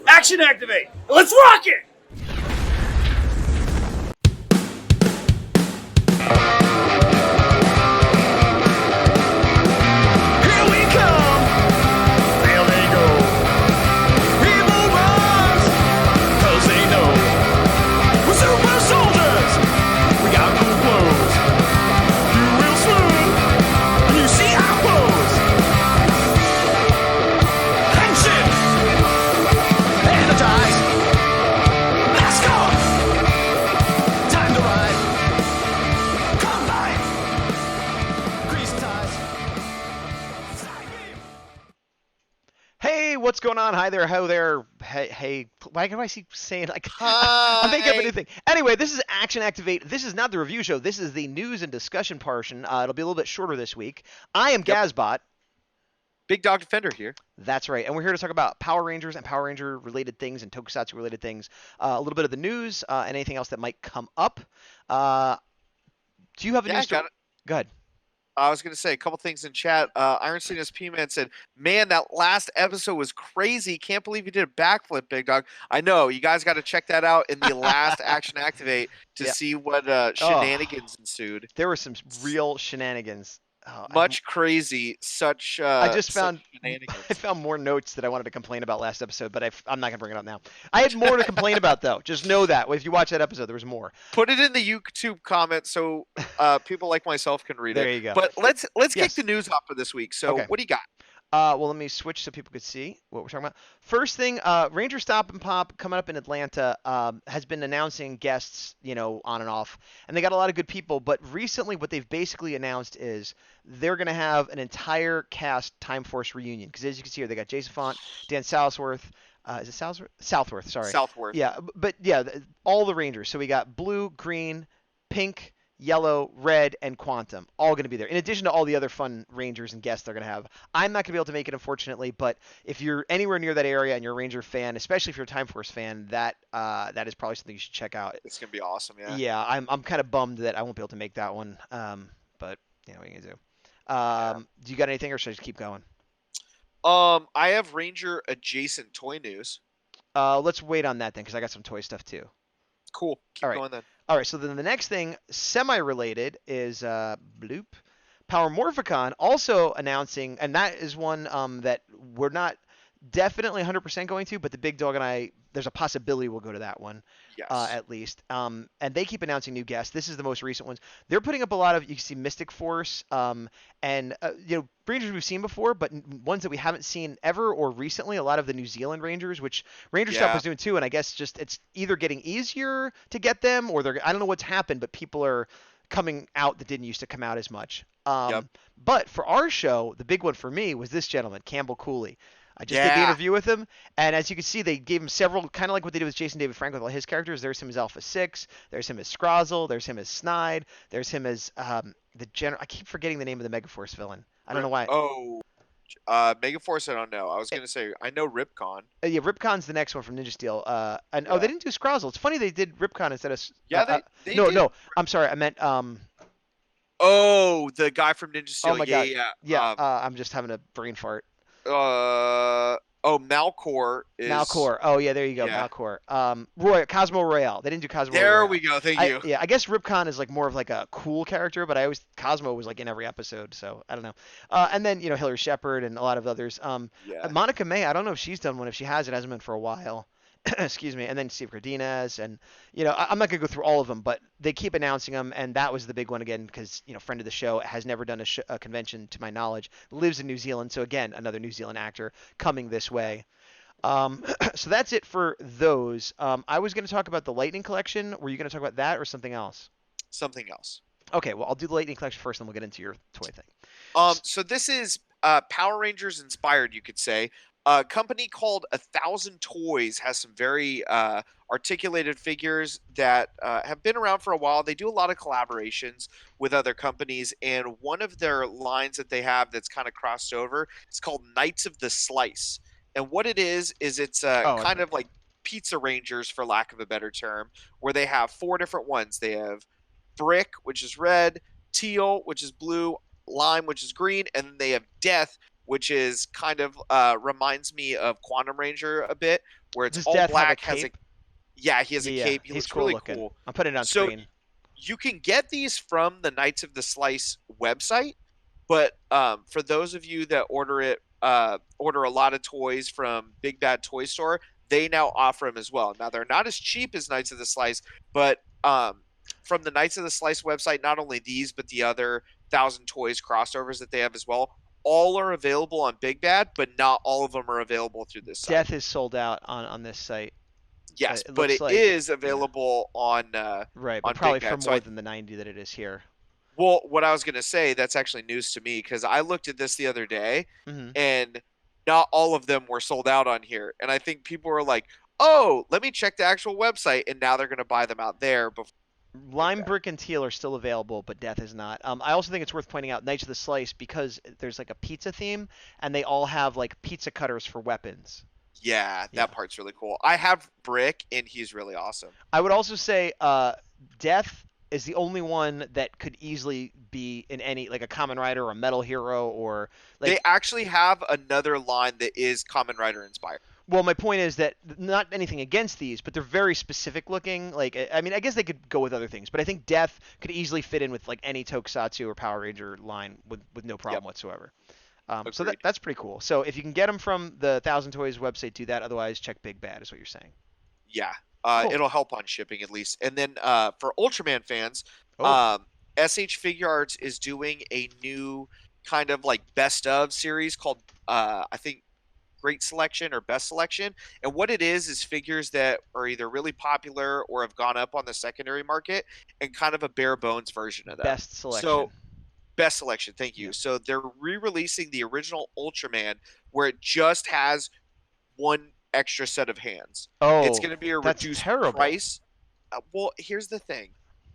Action activate. Let's rock it. Here we come, there they go. People rise, 'cause they know we're super soldiers. We got cool clothes. You real smooth when you see our pose. Tension, energize, mask on. Time to ride. Combine, grease ties. Hey, what's going on? Hi there, ho there. Hey, why do I keep saying like I'm making up a new thing? Anyway, this is Action Activate. This is not the review show. This is the news and discussion portion. It'll be a little bit shorter this week. I am Gazbot. Big Dawg Defender here. That's right, and we're here to talk about Power Rangers and Power Ranger related things and Tokusatsu related things. A little bit of the news and anything else that might come up. Do you have a news story? Go ahead. I was going to say a couple things in chat. Iron Sinus P-Man said, man, that last episode was crazy. Can't believe you did a backflip, Big Dog. I know. You guys got to check that out in the last Action Activate to see what shenanigans ensued. There were some real shenanigans. Much crazy. Such I just found shenanigans. I found more notes that I wanted to complain about last episode, but I'm not going to bring it up now. I had more to complain about, though. Just know that. If you watch that episode, there was more. Put it in the YouTube comments so people like myself can read it. There you go. But let's kick the news off for this week. So what do you got? Well, let me switch so people could see what we're talking about. First thing, Ranger Stop and Pop coming up in Atlanta has been announcing guests, on and off, and they got a lot of good people. But recently, what they've basically announced is they're going to have an entire cast Time Force reunion. Because as you can see here, they got Jason Font, Dan Southworth. Is it Southworth? Southworth, sorry. Southworth. Yeah, but yeah, all the Rangers. So we got blue, green, pink, yellow, red, and quantum, all going to be there. In addition to all the other fun Rangers and guests they're going to have. I'm not going to be able to make it, unfortunately, but if you're anywhere near that area and you're a Ranger fan, especially if you're a Time Force fan, that is probably something you should check out. It's going to be awesome, yeah. Yeah, I'm kind of bummed that I won't be able to make that one, but what are you going to do? Do you got anything, or should I just keep going? I have Ranger adjacent toy news. Let's wait on that then, because I got some toy stuff too. Cool. Keep going then. All right, so then the next thing, semi-related, is Bloop. Power Morphicon also announcing, and that is one that we're not definitely 100% going to, but the Big Dog and I, there's a possibility we'll go to that one, at least. And they keep announcing new guests. This is the most recent ones. They're putting up a lot of, you can see Mystic Force, and Rangers we've seen before, but ones that we haven't seen ever or recently. A lot of the New Zealand Rangers, which Ranger Stop was doing too, and I guess just it's either getting easier to get them, or I don't know what's happened, but people are coming out that didn't used to come out as much. But for our show, the big one for me was this gentleman, Campbell Cooley. I just did the interview with him, and as you can see, they gave him several, kind of like what they did with Jason David Frank with all his characters. There's him as Alpha 6, there's him as Scrozzle, there's him as Snide, there's him as the general. I keep forgetting the name of the Megaforce villain. I don't know why. Oh, Megaforce, I don't know. I was going to say, I know Ripcon. Yeah, Ripcon's the next one from Ninja Steel. They didn't do Scrozzle. It's funny they did Ripcon instead of... they no, did. No, I'm sorry, I meant... Oh, the guy from Ninja Steel. Oh my God. Yeah, I'm just having a brain fart. Malcor is... Malcor. Oh, yeah, there you go, Malcor. Cosmo Royale. They didn't do Cosmo Royale. There we go, thank you. I guess Ripcon is like more of like a cool character, but Cosmo was like in every episode, so I don't know. And then, Hillary Shepard and a lot of others. Monica May, I don't know if she's done one. If she has, it hasn't been for a while. Excuse me. And then Steve Cardenas, and I'm not gonna go through all of them, but they keep announcing them, and that was the big one again because friend of the show, has never done a convention to my knowledge, lives in New Zealand, so again another New Zealand actor coming this way. So that's it for those. I was gonna talk about the Lightning Collection. Were you gonna talk about that or something else? Something else. Okay, well I'll do the Lightning Collection first, and we'll get into your toy thing. So this is Power Rangers inspired, you could say. A company called 1,000 Toys has some very articulated figures that have been around for a while. They do a lot of collaborations with other companies, and one of their lines that they have that's kind of crossed over is called Knights of the Slice. And what it is it's kind of like Pizza Rangers, for lack of a better term, where they have 4 different ones. They have Brick, which is red, Teal, which is blue, Lime, which is green, and then they have Death, which is kind of reminds me of Quantum Ranger a bit, where it's Does all Death have a black, has a cape? yeah, he has a Yeah, cape. He he's looks cool really looking. cool. I'm putting it on So screen. you can get these from the Knights of the Slice website, but for those of you that order a lot of toys from Big Bad Toy Store, they now offer them as well. Now they're not as cheap as Knights of the Slice, but from the Knights of the Slice website, not only these but the other Thousand Toys crossovers that they have as well, all are available on Big Bad, but not all of them are available through this site. Death is sold out on this site. Yes, It but looks it like is yeah. available Right, but on probably Big for Bad. So more than the 90 that it is here. well, what I was gonna say, that's actually news to me because I looked at this the other day, Hmm. and not all of them were sold out on here. And I think people were like, "Oh, let me check the actual website," and now they're gonna buy them out there before. Lime, Brick, and Teal are still available, but Death is not. I also think it's worth pointing out Knights of the Slice because there's like a pizza theme, and they all have like pizza cutters for weapons. Yeah, Yeah. that part's really cool. I have Brick, and he's really awesome. I would also say Death is the only one that could easily be in any like a Kamen Rider or a Metal Hero or They like. actually have another line that is Kamen Rider inspired. Well, my point is that not anything against these, but they're very specific looking. Like, I mean, I guess they could go with other things, but I think Death could easily fit in with like any Tokusatsu or Power Ranger line with no problem Yep. whatsoever. So Agreed. that's pretty cool. So if you can get them from the Thousand Toys website, do that. Otherwise, check Big Bad, is what you're saying. Yeah, Cool. it'll help on shipping at least. And then for Ultraman fans, Oh, SH Figure Arts is doing a new kind of like best of series called I think Great Selection or Best Selection. And what it is figures that are either really popular or have gone up on the secondary market and kind of a bare bones version of them. best selection. So Best Selection, thank you. Yeah. So they're re-releasing the original Ultraman where it just has one extra set of hands. Oh, It's going to be a that's reduced terrible. price. Well, here's the thing.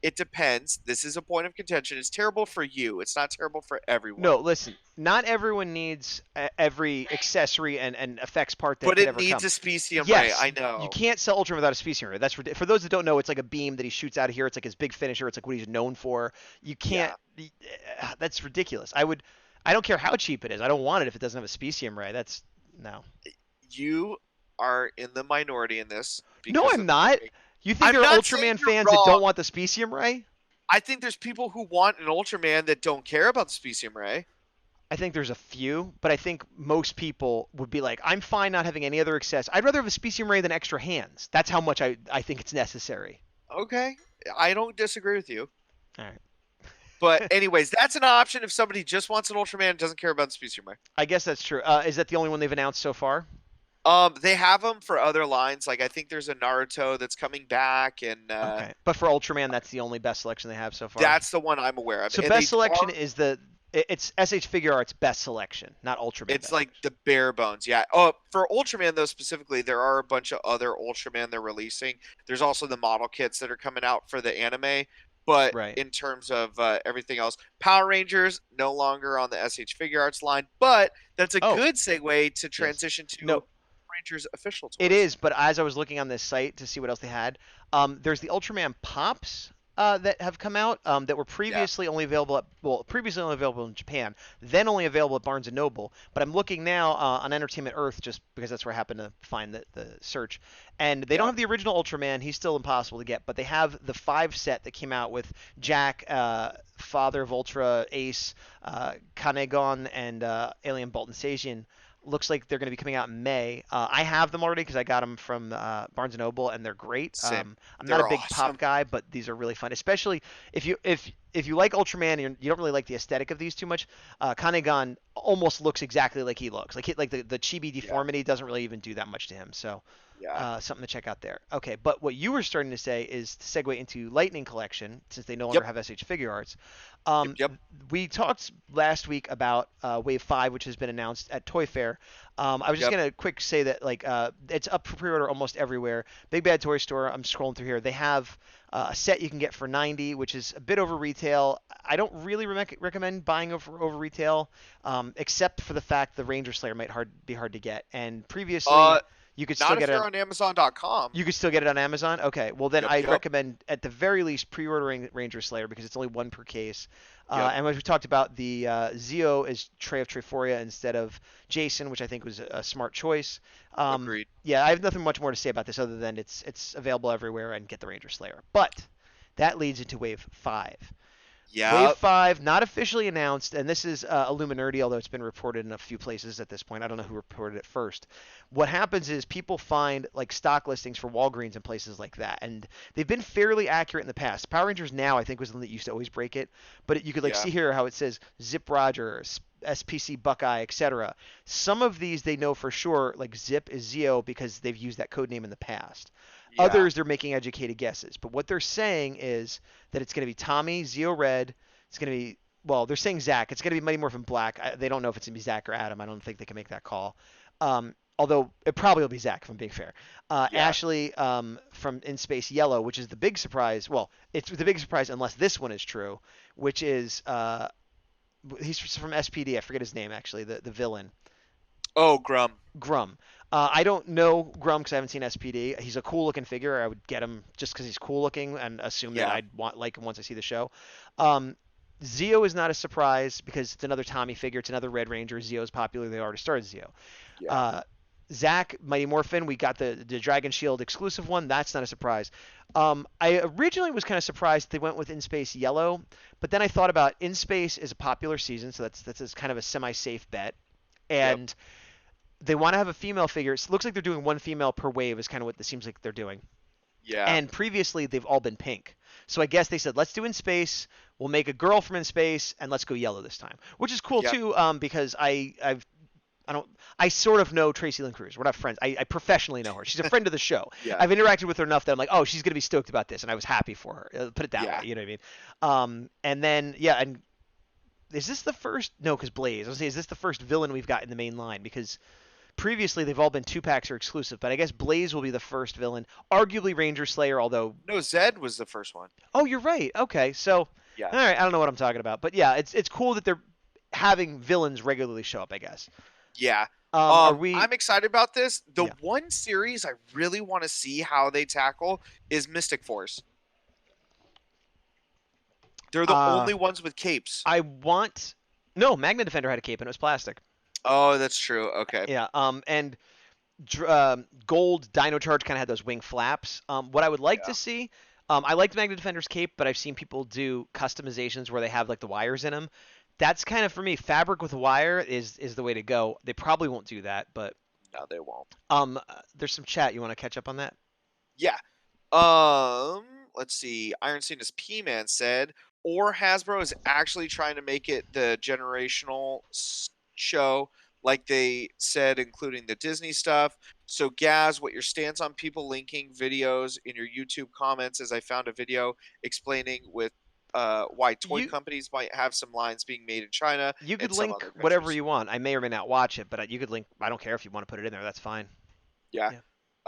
It depends. This is a point of contention. It's terrible for you. It's not terrible for everyone. No, listen. Not everyone needs every accessory and effects part that but could it ever needs come. a specium Yes, ray. I know. you can't sell Ultraman without a specium ray. That's for those that don't know. It's like a beam that he shoots out of here. It's like his big finisher. It's like what he's known for. You can't. That's ridiculous. I don't care how cheap it is. I don't want it if it doesn't have a specium ray. That's no. You are in the minority in this. No, because I'm of- not. You think I'm there are not saying Ultraman you're fans that wrong. don't want the specium ray? I think there's people who want an Ultraman that don't care about the specium ray. I think there's a few, but I think most people would be like, I'm fine not having any other access. I'd rather have a specium ray than extra hands. That's how much I think it's necessary. Okay, I don't disagree with you. All right. But anyways, that's an option if somebody just wants an Ultraman and doesn't care about the specium ray. I guess that's true. Is that the only one they've announced so far? They have them for other lines. Like I think there's a Naruto that's coming back, and Okay. But for Ultraman, that's the only best selection they have so far. that's the one I'm aware of. So And best they selection are- is it's SH Figure Arts best selection, not Ultraman. It's best like selection. the bare bones, yeah. Oh, for Ultraman though specifically, there are a bunch of other Ultraman they're releasing. There's also the model kits that are coming out for the anime. But Right. in terms of everything else, Power Rangers no longer on the SH Figure Arts line. But that's a Oh. good segue to transition to No. Rangers official toys. It is, but as I was looking on this site to see what else they had, there's the Ultraman Pops that have come out that were previously only available in Japan, then only available at Barnes and Noble. But I'm looking now on Entertainment Earth just because that's where I happen to find the search, and they don't have the original Ultraman. He's still impossible to get, but they have the 5 set that came out with Jack, Father of Ultra, Ace, Kanegon, and Alien Bolt and Sajian. Looks like they're going to be coming out in May. I have them already because I got them from Barnes & Noble, and they're great. Same. I'm not a They're big awesome. pop guy, but these are really fun, especially if you like Ultraman and you don't really like the aesthetic of these too much. Kanegon almost looks exactly like he looks. Like the chibi deformity doesn't really even do that much to him. So something to check out there. Okay, but what you were starting to say is to segue into Lightning Collection, since they no longer have SH Figure Arts. Yep. We talked last week about Wave 5, which has been announced at Toy Fair. I was just going to quick say that it's up for pre-order almost everywhere. Big Bad Toy Store, I'm scrolling through here. They have a set you can get for $90, which is a bit over retail. I don't really recommend buying over retail, except for the fact the Ranger Slayer might be hard to get. And previously... You could Not still if get it. you're on Amazon.com. You could still get it on Amazon? Okay. Well, then Yep, I'd yep. recommend, at the very least, pre-ordering Ranger Slayer because it's only one per case. Yep. And as we talked about, the Zeo is Trey of Treforia instead of Jason, which I think was a smart choice. Agreed. Yeah, I have nothing much more to say about this other than it's available everywhere and get the Ranger Slayer. But that leads into Wave 5. Yeah. Wave 5, not officially announced, and this is Illuminati, although it's been reported in a few places at this point. I don't know who reported it first. What happens is people find like stock listings for Walgreens and places like that, and they've been fairly accurate in the past. Power Rangers Now, I think, was the one that used to always break it, but you could Yeah. see here how it says Zip Roger, SPC Buckeye, etc. Some of these they know for sure, like Zip is Zeo because they've used that code name in the past. Yeah. Others, they're making educated guesses. But what they're saying is that it's going to be Tommy, Zeo Red. It's going to be, well, they're saying Zach. It's going to be Mighty Morphin Black. They don't know if it's going to be Zach or Adam. I don't think they can make that call. Although it probably will be Zach, if I'm being fair. Yeah. Ashley from In Space Yellow, which is the big surprise. Well, it's the big surprise unless this one is true, which is he's from SPD. I forget his name, actually, the villain. Oh, Grum. Grum. I don't know Grum because I haven't seen SPD. He's a cool looking figure. I would get him just because he's cool looking and assume that Yeah. I'd like him once I see the show. Zeo is not a surprise because it's another Tommy figure. It's another Red Ranger. Zeo's popular. They already started Zeo. Yeah. Zach, Mighty Morphin, we got the Dragon Shield exclusive one. That's not a surprise. I originally was kind of surprised they went with In Space Yellow, but then I thought about In Space is a popular season, so that's kind of a semi-safe bet. And they want to have a female figure. It looks like they're doing one female per wave is kind of what it seems like they're doing. Yeah. And previously they've all been pink. So I guess they said, let's do In Space. We'll make a girl from In Space, and let's go yellow this time, which is cool Yep. too. Because I sort of know Tracy Lynn Cruz. We're not friends. I professionally know her. She's a friend of the show. Yeah. I've interacted with her enough that I'm like, oh, she's gonna be stoked about this, and I was happy for her. Put it that Yeah. way. You know what I mean? And then and is this the first? No, because Blaze. I was saying, is this the first villain we've got in the main line? Because previously they've all been 2-packs or exclusive, but I guess Blaze will be the first villain. Arguably Ranger Slayer, although. No, Zed was the first one. Oh, you're right. Okay, so. Yeah. All right, I don't know what I'm talking about, but yeah, it's cool that they're having villains regularly show up, I guess. Yeah. Are we? I'm excited about this. The Yeah. one series I really want to see how they tackle is Mystic Force. They're the only ones with capes. No, Magna Defender had a cape and it was plastic. Oh, that's true. Okay. Yeah. And Gold Dino Charge kind of had those wing flaps. What I would like to see, I liked Magna Defender's cape, but I've seen people do customizations where they have like the wires in them. That's kind of, for me, fabric with wire is the way to go. They probably won't do that, but No, they won't. there's some chat. You want to catch up on that? Yeah. Let's see. Iron Cena's P-Man said, or Hasbro is actually trying to make it the generational show, like they said, including the Disney stuff. So, Gaz, what your stance on people linking videos in your YouTube comments, as I found a video explaining with why toy companies might have some lines being made in China. You could and some link other whatever countries. you want. I may or may not watch it, but you could link. I don't care if you want to put it in there. That's fine. Yeah. Yeah.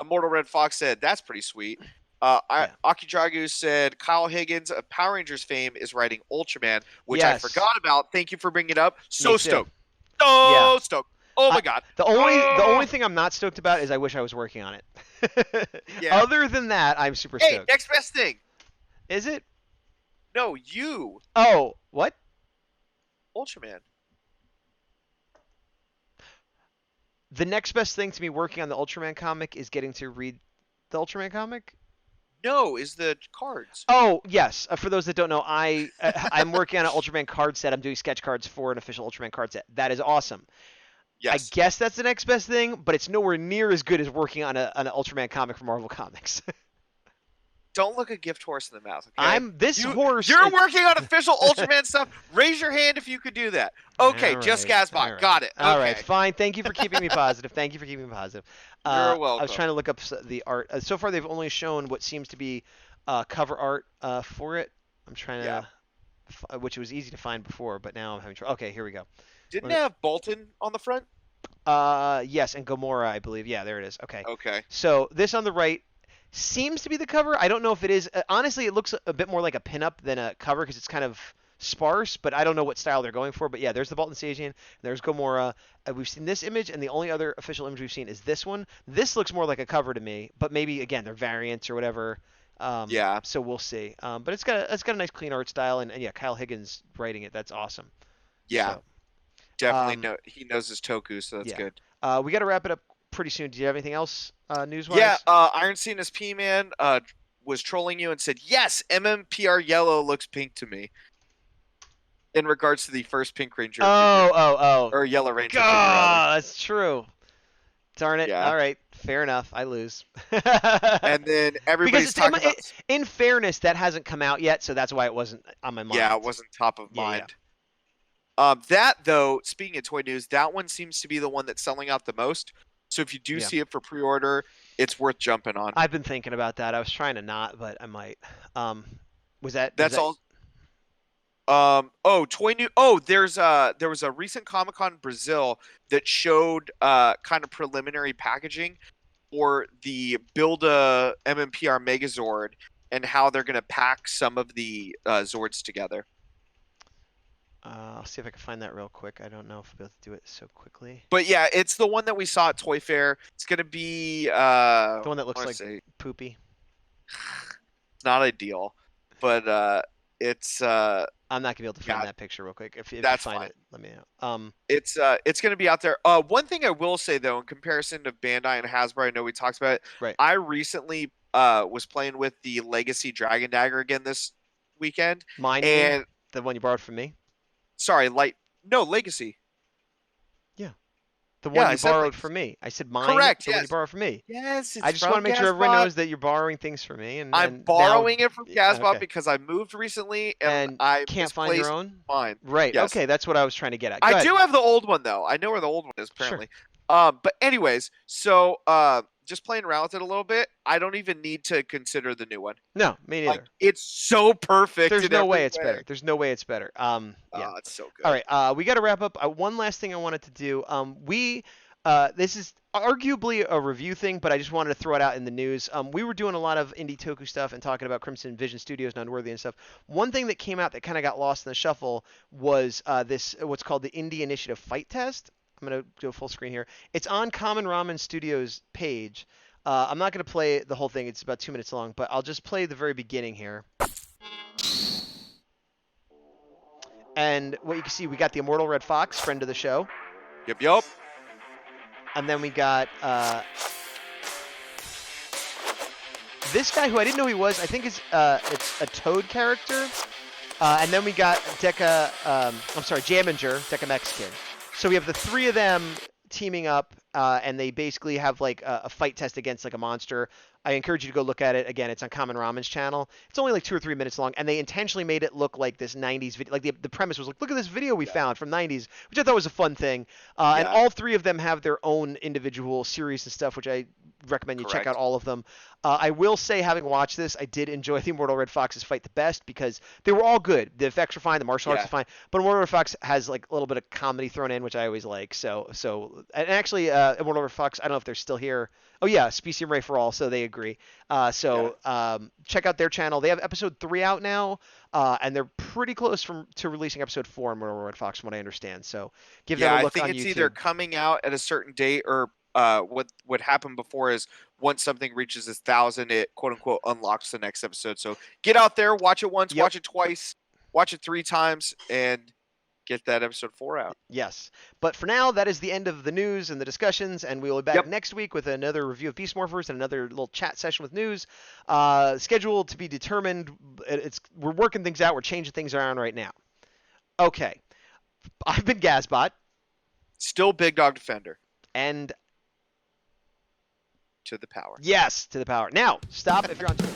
Immortal Red Fox said, that's pretty sweet. Aki Dragu said, Kyle Higgins of Power Rangers fame is writing Ultraman, which I Yes. forgot about. Thank you for bringing it up. So Me too. stoked. So Yeah. stoked. Oh my God. The only thing I'm not stoked about is I wish I was working on it. Yeah. Other than that, I'm super Hey, stoked. next best thing. Is it? No, you. Oh, what? Ultraman. The next best thing to me working on the Ultraman comic is getting to read the Ultraman comic. No, is the cards. Oh, yes. For those that don't know, I'm working on an Ultraman card set. I'm doing sketch cards for an official Ultraman card set. That is awesome. Yes. I guess that's the next best thing, but it's nowhere near as good as working on an Ultraman comic for Marvel Comics. Don't look a gift horse in the mouth. Okay? Horse. You're working on official Ultraman stuff. Raise your hand if you could do that. Okay, just Gazbot. all right. Got it. All okay. right, fine. Thank you for keeping me positive. Thank you for keeping me positive. You're welcome. I was trying to look up the art. So far, they've only shown what seems to be cover art for it. I'm trying to, which was easy to find before, but now I'm having trouble. Okay, here we go. Didn't it have Bolton on the front? Yes, and Gomorrah, I believe. Yeah, there it is. Okay. Okay. So this on the right seems to be the cover. I don't know if it is. Honestly, it looks a bit more like a pinup than a cover because it's kind of sparse, but I don't know what style they're going for. But yeah, there's the Bolton Sagian, there's Gomorrah. We've seen this image, and the only other official image we've seen is this one. This looks more like a cover to me, but maybe again they're variants or whatever. Yeah. So we'll see. But it's got a nice clean art style, and yeah, Kyle Higgins writing it. That's awesome. Yeah. So, Definitely he knows his Toku, so that's yeah. good. We got to wrap it up pretty soon. Do you have anything else news-wise? Yeah, Iron Cena's P-Man was trolling you and said, yes, MMPR yellow looks pink to me. In regards to the first Pink Ranger figure, or Yellow Ranger figure. God, that's true. Darn it. Yeah. All right, fair enough. I lose. And then everybody's talking about... in fairness, that hasn't come out yet, so that's why it wasn't on my mind. Yeah, it wasn't top of mind. Yeah. That, though, speaking of toy news, that one seems to be the one that's selling out the most. So if you do see it for pre-order, it's worth jumping on. I've been thinking about that. I was trying to not, but I might. That's all. Toy new. Oh, there was a recent Comic-Con Brazil that showed kind of preliminary packaging for the Build-A MMPR Megazord and how they're going to pack some of the Zords together. I'll see if I can find that real quick. I don't know if I'll be able to do it so quickly. But yeah, it's the one that we saw at Toy Fair. It's going to be the one that looks like poopy. It's not ideal, but it's I'm not gonna be able to find that picture real quick. If you find it, let me know. It's gonna be out there. One thing I will say though, in comparison to Bandai and Hasbro, I know we talked about it. Right. I recently was playing with the Legacy Dragon Dagger again this weekend. Mine, and the one you borrowed from me. Sorry, Legacy. The one you borrowed from me. I said mine. Correct. The one you borrowed from me. Yes. I just want to make sure everyone knows that you're borrowing things from me. And I'm borrowing it from Gazbot because I moved recently and I can't find your own. Mine. Right. Yes. Okay. That's what I was trying to get at. I do have the old one though. I know where the old one is apparently. Sure. But anyways, so just playing around with it a little bit. I don't even need to consider the new one. No, me neither. It's so perfect. There's no way it's better. There's no way it's better. Yeah. Oh, it's so good. All right. We got to wrap up. One last thing I wanted to do. This is arguably a review thing, but I just wanted to throw it out in the news. We were doing a lot of indie Toku stuff and talking about Crimson Vision Studios and Unworthy and stuff. One thing that came out that kind of got lost in the shuffle was this what's called the Indie Initiative Fight Test. I'm going to go full screen here. It's on Common Ramen Studios page. I'm not going to play the whole thing. It's about 2 minutes long, but I'll just play the very beginning here. And what you can see, we got the Immortal Red Fox, friend of the show. Yep. And then we got this guy who I didn't know he was. I think it's a Toad character. And then we got Jaminger, Deca Mexican. So we have the three of them teaming up, and they basically have like a fight test against like a monster. I encourage you to go look at it. Again, it's on Common Ramen's channel. It's only like 2 or 3 minutes long, and they intentionally made it look like this 90s video. Like the premise was like, look at this video we found from 90s, which I thought was a fun thing. And all three of them have their own individual series and stuff, which I recommend you check out all of them. I will say, having watched this, I did enjoy the Immortal Red Fox's fight the best because they were all good. The effects were fine, the martial arts were fine, but Immortal Red Fox has like a little bit of comedy thrown in, which I always like. So and actually, Immortal Red Fox, I don't know if they're still here. Oh yeah, Specium Ray for all, so they agree. Check out their channel. They have episode 3 out now, and they're pretty close to releasing episode 4 in Immortal Red Fox, from what I understand. So give them a look on YouTube. I think it's either coming out at a certain date or what happened before is once something reaches 1,000, it quote unquote unlocks the next episode. So get out there, watch it once, watch it twice, watch it 3 times, and get that episode 4 out. Yes. But for now, that is the end of the news and the discussions, and we will be back next week with another review of Beast Morphers and another little chat session with news. Schedule to be determined. We're working things out. We're changing things around right now. Okay. I've been Gazbot. Still Big Dawg Defender. And to the power. Yes, to the power. Now, stop if you're on Twitter.